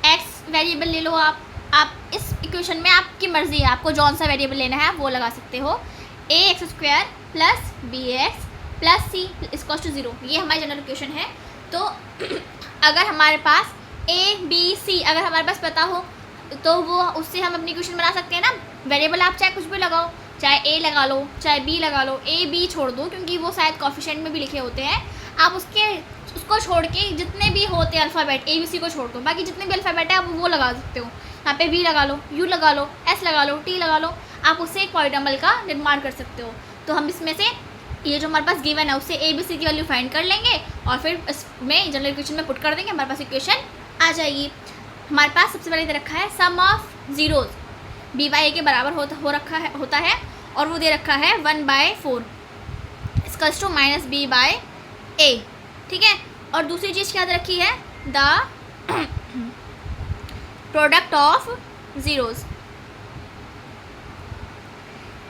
[SPEAKER 1] एक्स वेरिएबल ले लो आप इस इक्वेशन में आपकी मर्ज़ी है, आपको जौन सा वेरिएबल लेना है वो लगा सकते हो। A x square plus b x plus c equal to zero, ये हमारी जनरल इक्वेशन है। तो अगर हमारे पास ए बी सी अगर हमारे पास पता हो तो वो उससे हम अपनी इक्वेशन बना सकते हैं ना। वेरिएबल आप चाहे कुछ भी लगाओ, चाहे ए लगा लो चाहे बी लगा लो, ए बी छोड़ दो क्योंकि वो शायद कोफिशिएंट में भी लिखे होते हैं। आप उसको छोड़ के जितने भी होते हैं अल्फ़ाबेट ए बी सी को छोड़ दो, बाकी जितने भी अल्फ़ाबेट है आप वो लगा सकते हो। यहाँ पे बी लगा लो, यू लगा लो, एस लगा लो, टी लगा लो, आप उससे एक पॉलीनॉमियल का निर्माण कर सकते हो। तो हम इसमें से ये जो हमारे पास गिवन है उससे ए बी सी की वैल्यू फाइंड कर लेंगे और फिर इसमें जनरल इक्वेशन में पुट कर देंगे, हमारे पास इक्वेशन आ जाएगी। हमारे पास सबसे पहले दे रखा है sum of zeros B by ए के बराबर होता है और वो दे रखा है 1/4 equals to minus b by a, ठीक है। और दूसरी चीज़ क्या दे रखी है, द प्रोडक्ट ऑफ ज़ीरोज़,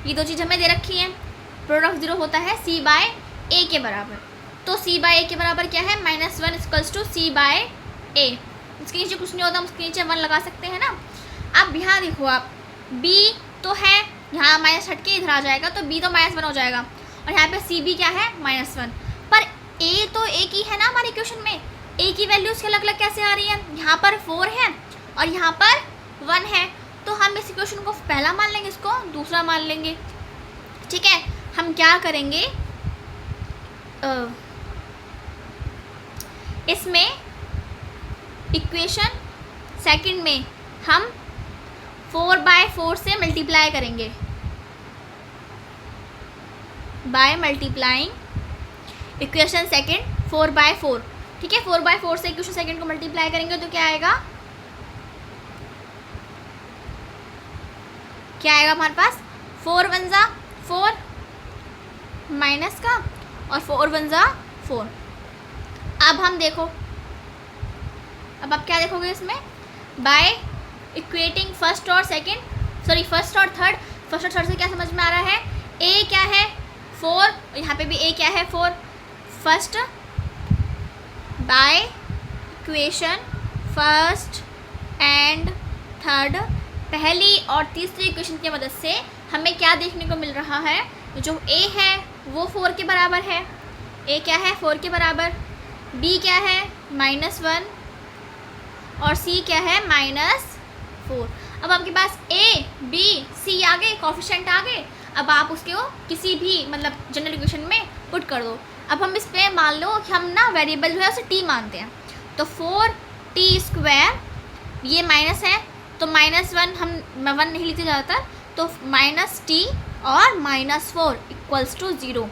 [SPEAKER 1] ये दो चीज़ हमें दे रखी है। प्रोडक्ट ज़ीरो होता है सी बाय ए के बराबर, तो सी बाय ए के बराबर क्या है, -1 इक्वल्स टू सी बाय ए। इसके नीचे कुछ नहीं होता, हम उसके नीचे 1 लगा सकते हैं ना। अब यहाँ देखो आप, b तो है यहाँ माइनस हट के इधर आ जाएगा तो b तो -1 हो जाएगा और यहाँ पे सी भी क्या है -1, पर a तो एक ही है ना हमारे इक्वेशन में। a की वैल्यूज़ अलग अलग कैसे आ रही है, यहाँ पर 4 है और यहाँ पर 1 है, तो हम इस इक्वेशन को पहला मान लेंगे, इसको दूसरा मान लेंगे, ठीक है। हम क्या करेंगे, इसमें इक्वेशन सेकंड में हम 4/4 से मल्टीप्लाई करेंगे, बाय मल्टीप्लाइंग इक्वेशन सेकंड 4/4, ठीक है। 4/4 से इक्वेशन सेकंड को मल्टीप्लाई करेंगे तो क्या आएगा, हमारे पास 4 1 जा 4 माइनस का और 4 1 जा 4। अब हम देखो, अब आप क्या देखोगे इसमें, बाय इक्वेटिंग फर्स्ट और थर्ड से क्या समझ में आ रहा है, a क्या है 4, यहाँ पे भी a क्या है 4। First by equation first and third, पहली और तीसरी इक्वेशन की मदद से हमें क्या देखने को मिल रहा है, जो a है वो 4 के बराबर है, a क्या है 4 के बराबर, b क्या है -1 और c क्या है -4। अब आपके पास a b c आ गए, कोफिशिएंट आ गए। अब आप उसको किसी भी मतलब जनरल इक्वेशन में पुट कर दो। अब हम इस पर मान लो कि हम ना वेरिएबल जो है उसे t मानते हैं, तो 4t², ये माइनस है तो -1 हम 1 नहीं लिखते ज़्यादातर, तो -t और -4 इक्वल्स टू 0।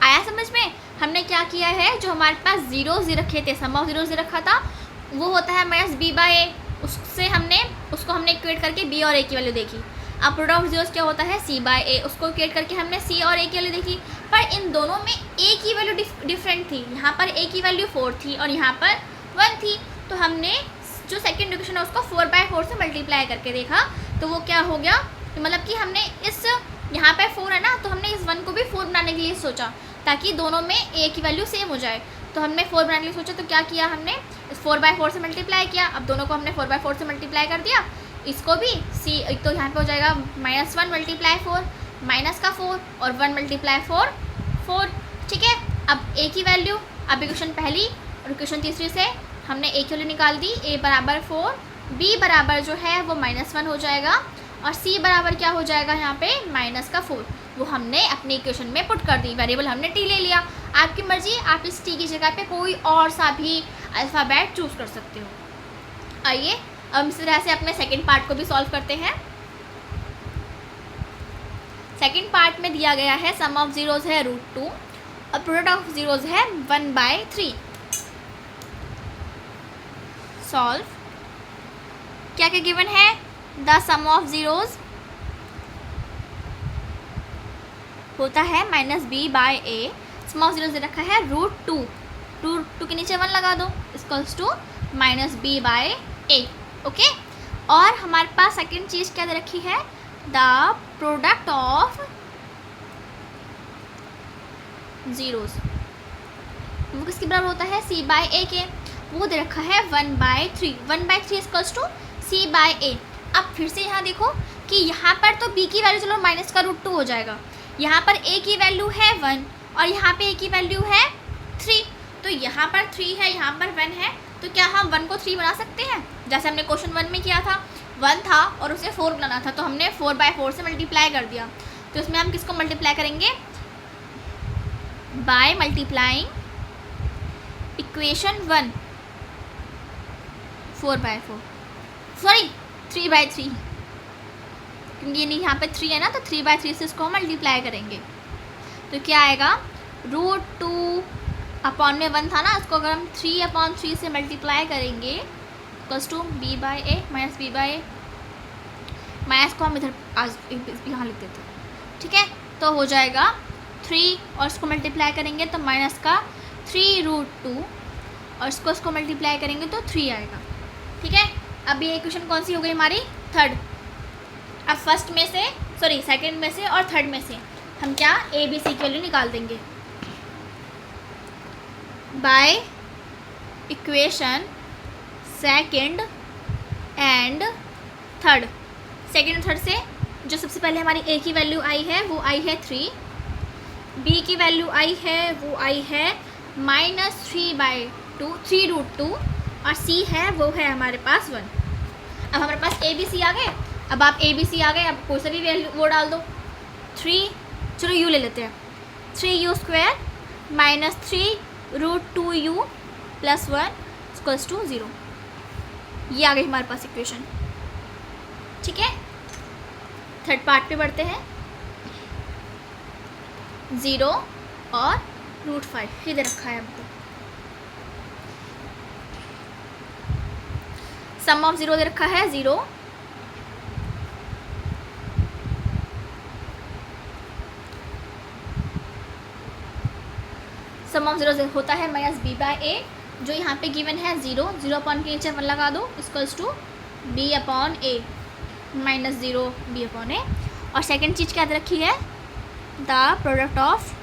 [SPEAKER 1] आया समझ में। हमने क्या किया है, जो हमारे पास ज़ीरोज़ रखे थे, सम ऑफ ज़ीरोज़ रखा था, वो होता है -b/a, उसको हमने इक्वेट करके b और a की वैल्यू देखी। अब प्रोडक्ट ऑफ ज़ीरोज़ क्या होता है, c/a, उसको इक्वेट करके हमने c और a की वैल्यू देखी। पर इन दोनों में a की वैल्यू डिफरेंट थी, यहाँ पर a की वैल्यू 4 थी और यहाँ पर 1 थी, तो हमने जो सेकेंड इक्वेशन है उसको 4/4 से मल्टीप्लाई करके देखा, तो वो क्या हो गया, मतलब कि हमने इस यहाँ पे 4 है ना, तो हमने इस 1 को भी 4 बनाने के लिए सोचा ताकि दोनों में a की वैल्यू सेम हो जाए। तो हमने 4 बनाने के लिए सोचा, तो क्या किया हमने, इस 4/4 से मल्टीप्लाई किया। अब दोनों को हमने 4/4 से मल्टीप्लाई कर दिया, इसको भी c, तो यहाँ पे हो जाएगा -1 × 4 माइनस का 4 और 1 × 4 ठीक है। अब a की वैल्यू, अब इक्वेशन पहली और इक्वेशन तीसरी से हमने a की वैल्यू निकाल दी, a बराबर 4, b बराबर जो है वो -1 हो जाएगा और c बराबर क्या हो जाएगा यहाँ पे -4, वो हमने अपनी इक्वेशन में पुट कर दी। वेरिएबल हमने t ले लिया, आपकी मर्जी, आप इस t की जगह पे कोई और सा भी अल्फ़ाबेट चूज़ कर सकते हो। आइए अब इस तरह से अपने सेकंड पार्ट को भी सॉल्व करते हैं। सेकंड पार्ट में दिया गया है सम ऑफ ज़ीरोज़ है √2 और प्रोडक्ट ऑफ ज़ीरोज़ है 1/3। सॉल्व, क्या क्या गिवन है, द सम ऑफ ज़ीरोज़ होता है -b/a, सम ऑफ जीरोस दे रखा है √2, टू के नीचे 1 लगा दो, इक्वल्स टू -b/a। ओके, और हमारे पास सेकेंड चीज़ क्या दे रखी है, द प्रोडक्ट ऑफ जीरोस, वो किसके बराबर होता है, c/a के, वो दे रखा है 1/3, 1/3 इक्वल्स टू c/a। अब फिर से यहाँ देखो कि यहाँ पर तो b की वैल्यू चलो माइनस का √2 हो जाएगा, यहाँ पर a की वैल्यू है 1 और यहाँ पे a की वैल्यू है 3, तो यहाँ पर 3 है, यहाँ पर 1 है, तो क्या हम 1 को 3 बना सकते हैं, जैसे हमने क्वेश्चन 1 में किया था, 1 था और उसे 4 बनाना था, तो हमने 4/4 से मल्टीप्लाई कर दिया, तो इसमें हम किसको मल्टीप्लाई करेंगे, बाय मल्टीप्लाइंग इक्वेशन 1 4/4, सॉरी 3/3, क्योंकि नहीं यहाँ पे 3 है ना, तो 3/3 से इसको मल्टीप्लाई करेंगे, तो क्या आएगा, √2 अपॉन में 1 था ना, इसको अगर हम 3/3 से मल्टीप्लाई करेंगे equals to b/a minus b/a, minus को हम इधर आज यहाँ लिख देते हैं, ठीक है, तो हो जाएगा 3 और इसको मल्टीप्लाई करेंगे तो माइनस का 3√2 और इसको मल्टीप्लाई करेंगे तो 3 आएगा, ठीक है। अब ये इक्वेशन कौन सी हो गई हमारी, थर्ड। अब फर्स्ट में से, सॉरी सेकंड में से और थर्ड में से हम क्या a b c की वैल्यू निकाल देंगे by equation second and third. Second और थर्ड से जो सबसे पहले हमारी a की वैल्यू आई है वो आई है 3, b की वैल्यू आई है वो आई है -3/2 3√2 और c है वो है हमारे पास 1। अब हमारे पास a b c आ गए, अब आप a b c आ गए, अब कोई सा भी वैल्यू वो डाल दो, 3, चलो u ले लेते हैं, 3u² -3√2u + 1 = 0, ये आ गई हमारे पास इक्वेशन, ठीक है। थर्ड पार्ट पे बढ़ते हैं, 0 और √5 इधर रखा है हमको, सम ऑफ जीरो दे रखा है 0, सम ऑफ जीरो होता है -b/a, जो यहाँ पे गिवन है 0, 0 अपॉन के नीचे 1 लगा दो, इक्वल्स टू b/a -0 b/a। और सेकंड चीज़ क्या दे रखी है, द प्रोडक्ट ऑफ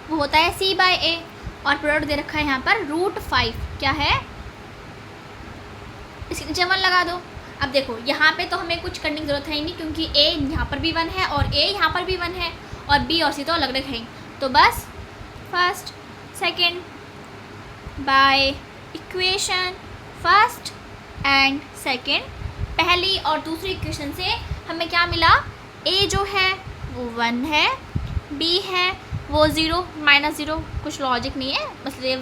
[SPEAKER 1] वो होता है c/a और प्रोडक्ट दे रखा है यहाँ पर √5, क्या है, इसके नीचे 1 लगा दो। अब देखो यहाँ पे तो हमें कुछ करने की ज़रूरत है ही नहीं, क्योंकि a यहाँ पर भी 1 है और a यहाँ पर भी 1 है और b और c तो अलग अलग है, तो बस first second by equation first and second, पहली और दूसरी इक्वेशन से हमें क्या मिला, a जो है वो 1 है, b है वो 0 -0, कुछ लॉजिक नहीं है, बस ये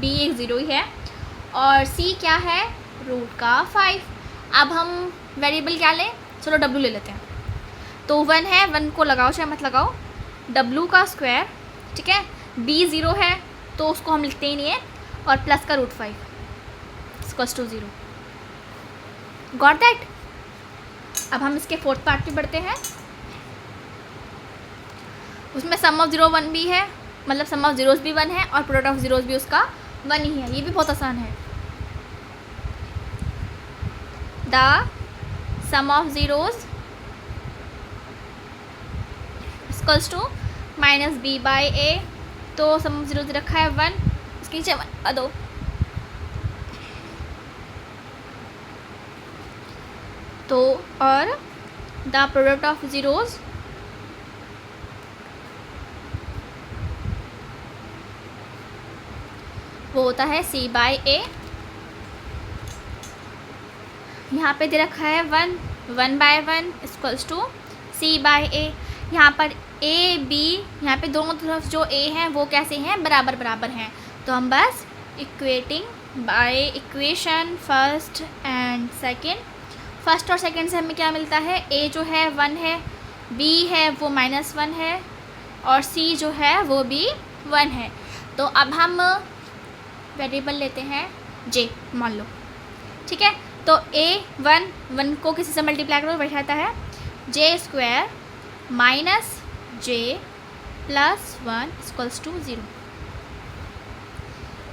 [SPEAKER 1] b एक 0 ही है, और c क्या है, √5। अब हम वेरिएबल क्या लें, चलो w ले लेते हैं, तो 1 है, 1 को लगाओ चाहे मत लगाओ, w का स्क्वायर, ठीक है, b 0 है तो उसको हम लिखते ही नहीं है, और प्लस का √5 = 0, गॉट दैट। अब हम इसके फोर्थ पार्ट पे बढ़ते हैं, उसमें सम ऑफ जीरो 1 भी है, मतलब सम ऑफ जीरोस भी 1 है और प्रोडक्ट ऑफ जीरोस भी उसका 1 ही है, ये भी बहुत आसान है। The sum of zeros equals to -b/a, तो सम ऑफ जीरोस रखा है 1, इसके नीचे 1 दो, तो और द प्रोडक्ट ऑफ जीरोस वो होता है c/a, यहाँ पे दे रखा है 1/1 इक्वल्स टू c/a। यहाँ पर a b, यहाँ पे दोनों तरफ जो a हैं वो कैसे हैं, बराबर बराबर हैं, तो हम बस equating bye equation first and second, first और सेकंड से हमें क्या मिलता है, a जो है 1 है, b है वो -1 है और c जो है वो भी 1 है। तो अब हम वेरिएबल लेते हैं j, मान लो, ठीक है, तो a1 को किसी से मल्टीप्लाई करो वही आता है J square minus J plus 1 equals to 0।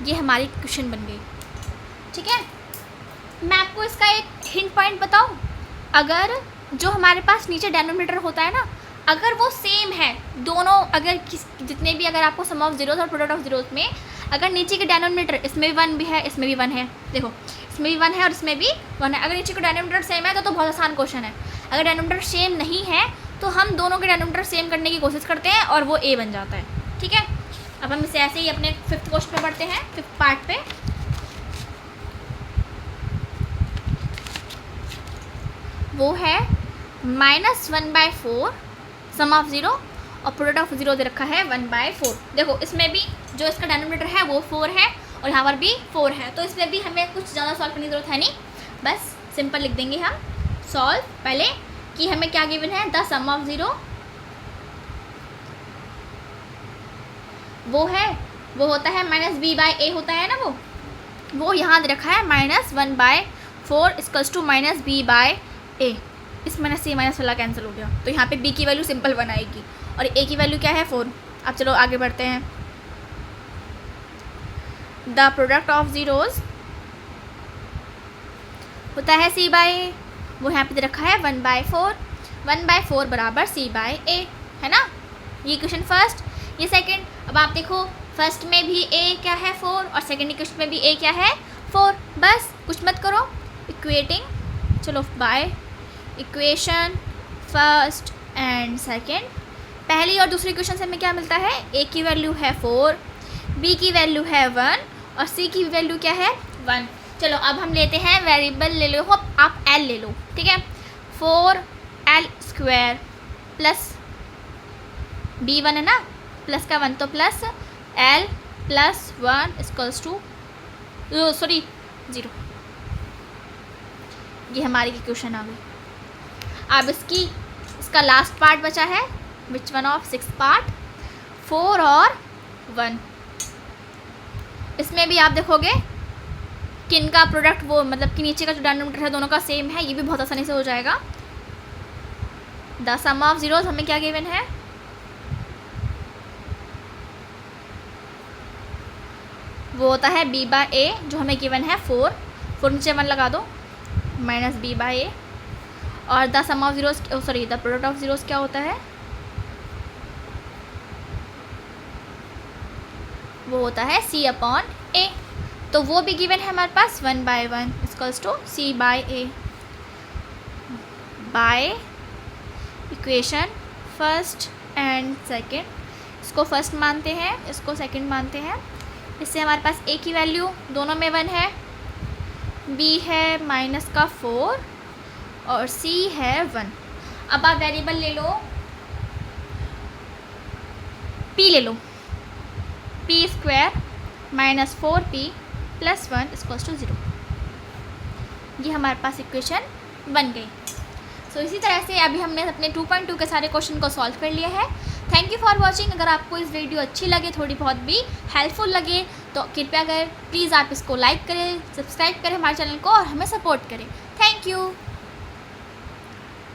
[SPEAKER 1] ये हमारी क्वेश्चन बन गई। ठीक है, मैं आपको इसका एक हिंट पॉइंट बताऊँ। अगर जो हमारे पास नीचे डेनोमिनेटर होता है ना, अगर वो सेम है दोनों, अगर जितने भी, अगर आपको सम ऑफ जीरोस और प्रोडक्ट ऑफ जीरोस में अगर नीचे के डेनोमिनेटर, इसमें भी 1 भी है, इसमें भी 1 है, देखो इसमें भी 1 है और इसमें भी 1 है, अगर नीचे का डेनोमिनेटर सेम है तो बहुत आसान क्वेश्चन है। अगर डेनोमिनेटर सेम नहीं है तो हम दोनों के डेनोमिनेटर सेम करने की कोशिश करते हैं और वो a बन जाता है। ठीक है, अब हम इसे ऐसे ही अपने 5th क्वेश्चन पे बढ़ते हैं, 5th पार्ट पे। वो है -1/4 सम ऑफ 0 और प्रोडक्ट ऑफ 0 दे रखा है 1/4। देखो इसमें भी जो इसका डेनोमिनेटर है वो 4 है और यहाँ पर भी 4 है, तो इसमें भी हमें कुछ ज़्यादा सॉल्व करने की ज़रूरत है नहीं, बस सिंपल लिख देंगे हम सॉल्व पहले कि हमें क्या गिवन है, द सम ऑफ 0 वो है, वो होता है -b/a होता है ना, वो यहाँ दे रखा है -1/4 इक्वल्स टू -b/a। इस माइनस से माइनस वाला कैंसिल हो गया, तो यहाँ पे b की वैल्यू सिंपल 1 आएगी और a की वैल्यू क्या है 4। अब चलो आगे बढ़ते हैं। द प्रोडक्ट ऑफ जीरोस होता है c/a, वो यहाँ पे दे रखा है 1/4, 1/4 बराबर c/a है ना। ये क्वेश्चन फर्स्ट, ये सेकंड। अब आप देखो फर्स्ट में भी a क्या है 4 और सेकंड क्वेश्चन में भी a क्या है 4, बस कुछ मत करो, इक्वेटिंग, चलो bye equation first and second. पहली और दूसरी क्वेश्चन से हमें क्या मिलता है, a की वैल्यू है 4, b की वैल्यू है 1 और c की वैल्यू क्या है 1। चलो अब हम लेते हैं वेरिएबल, ले लो आप l ले लो, ठीक है, 4l² प्लस b1 है ना, प्लस का 1 तो plus l plus 1 equals to 0। ये हमारी क्वेश्चन आ गई। अब इसका लास्ट पार्ट बचा है, विच वन ऑफ 6 पार्ट, 4 और 1। इसमें भी आप देखोगे कि इनका प्रोडक्ट वो मतलब कि नीचे का जो डेनोमिनेटर है दोनों का सेम है, ये भी बहुत आसानी से हो जाएगा। द सम ऑफ जीरोस हमें क्या गिवन है, वो होता है b/a, जो हमें गिवन है 4 नीचे 1 लगा दो, -b/a। और the sum of zeros, sorry the product of zeros क्या होता है, वो होता है c/a, तो वो भी गिवन है हमारे पास 1/1 equals to c/a। By equation first and second, इसको फर्स्ट मानते हैं, इसको सेकंड मानते हैं। इससे हमारे पास a की वैल्यू दोनों में 1 है, b है -4 और c है 1। अब आप वेरिएबल ले लो, p ले लो, p² -4p plus 1 equals to 0। ये हमारे पास इक्वेशन बन गई। सो इसी तरह से अभी हमने अपने 2.2 के सारे क्वेश्चन को सॉल्व कर लिया है। Thank you for watching. अगर आपको इस वीडियो अच्छी लगे, थोड़ी बहुत भी हेल्पफुल लगे, तो कृपया कर प्लीज़ आप इसको लाइक करें, सब्सक्राइब करें हमारे चैनल को और हमें सपोर्ट करें। Thank you.